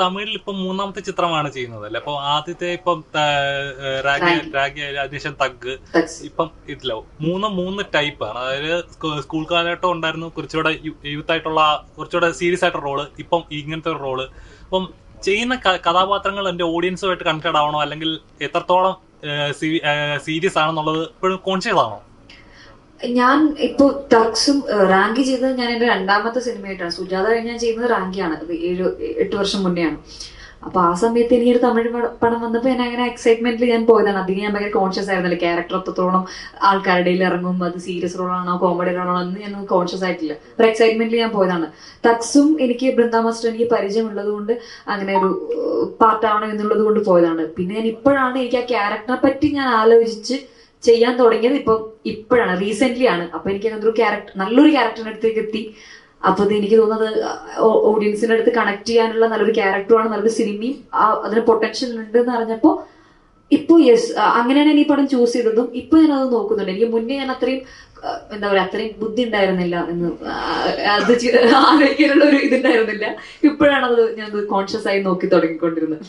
തമിഴിൽ ഇപ്പം മൂന്നാമത്തെ ചിത്രമാണ് ചെയ്യുന്നത് അല്ലെ? അപ്പൊ ആദ്യത്തെ ഇപ്പം രാഗി അതിനുശേഷം തഗ്, ഇപ്പം ഇതിലോ മൂന്ന് ടൈപ്പാണ്. അതായത് സ്കൂൾ കാലഘട്ടം ഉണ്ടായിരുന്നു, കുറച്ചുകൂടെ യൂത്ത് ആയിട്ടുള്ള കുറച്ചുകൂടെ സീരിയസ് ആയിട്ടുള്ള റോള്, ഇപ്പം ഇങ്ങനത്തെ ഒരു റോള്. അപ്പം ചെയ്യുന്ന കഥാപാത്രങ്ങൾ എന്റെ ഓഡിയൻസുമായിട്ട് കണക്റ്റഡ് ആവണോ, അല്ലെങ്കിൽ എത്രത്തോളം സീരിയസ് ആണെന്നുള്ളത് ഇപ്പോഴും കോൺഷ്യസ് ആണോ? ഞാൻ ഇപ്പൊ ടക്സും റാങ്കി ചെയ്തത് ഞാൻ എന്റെ രണ്ടാമത്തെ സിനിമയായിട്ടാണ്. സുജാത കഴിഞ്ഞ് ഞാൻ ചെയ്യുന്നത് റാങ്കിയാണ്. അത് 7-8 വർഷം മുന്നെയാണ്. അപ്പൊ ആ സമയത്ത് എനിക്കൊരു തമിഴ് പടം വന്നപ്പോ ഞാൻ അങ്ങനെ എക്സൈറ്റ്മെന്റിൽ ഞാൻ പോയതാണ്. അധികം ഞാൻ ഭയങ്കര കോൺഷ്യസ് ആയിരുന്നില്ല ക്യാരക്ടർ എത്രത്തോളം ആൾക്കാരുടെ ഇടയിൽ ഇറങ്ങും, അത് സീരിയസ് റോളാണോ കോമഡി റോളാണോ എന്ന് ഞാൻ കോൺഷ്യസ് ആയിട്ടില്ല. ഒരു എക്സൈറ്റ്മെന്റിൽ ഞാൻ പോയതാണ്. ടക്സും എനിക്ക് ബൃന്ദ മാസ്റ്റർ എനിക്ക് പരിചയമുള്ളത് കൊണ്ട് അങ്ങനെ ഒരു പാർട്ടാവണം എന്നുള്ളത് കൊണ്ട് പോയതാണ്. പിന്നെ ഞാൻ ഇപ്പോഴാണ് എനിക്ക് ആ ക്യാരക്ടറെ പറ്റി ഞാൻ ആലോചിച്ച് ചെയ്യാൻ തുടങ്ങിയത്. ഇപ്പോഴാണ്, റീസെന്റ് ആണ്. അപ്പൊ എനിക്ക് അങ്ങനത്തെ ക്യാരക്ടർ, നല്ലൊരു ക്യാരക്ടറിന്റെ അടുത്തേക്ക് എത്തി. അപ്പൊ അത് എനിക്ക് തോന്നുന്നത് ഓഡിയൻസിന്റെ അടുത്ത് കണക്ട് ചെയ്യാനുള്ള നല്ലൊരു ക്യാരക്ടറാണ്, നല്ലൊരു സിനിമയും അതിന് പൊട്ടൻഷ്യൽ ഉണ്ട് എന്ന് അറിഞ്ഞപ്പോ ഇപ്പൊ യെസ്, അങ്ങനെയാണ് ഈ പടം ചൂസ് ചെയ്തതും. ഇപ്പൊ ഞാൻ അത് നോക്കുന്നുണ്ട്. എനിക്ക് മുന്നേ ഞാൻ അത്രയും എന്താ പറയാ, അത്രയും ബുദ്ധി ഉണ്ടായിരുന്നില്ല എന്ന് അത് ആലോചിക്കാനുള്ള ഒരു ഇതുണ്ടായിരുന്നില്ല. ഇപ്പോഴാണ് അത് ഞാൻ കോൺഷ്യസ് ആയി നോക്കി തുടങ്ങിക്കൊണ്ടിരുന്നത്.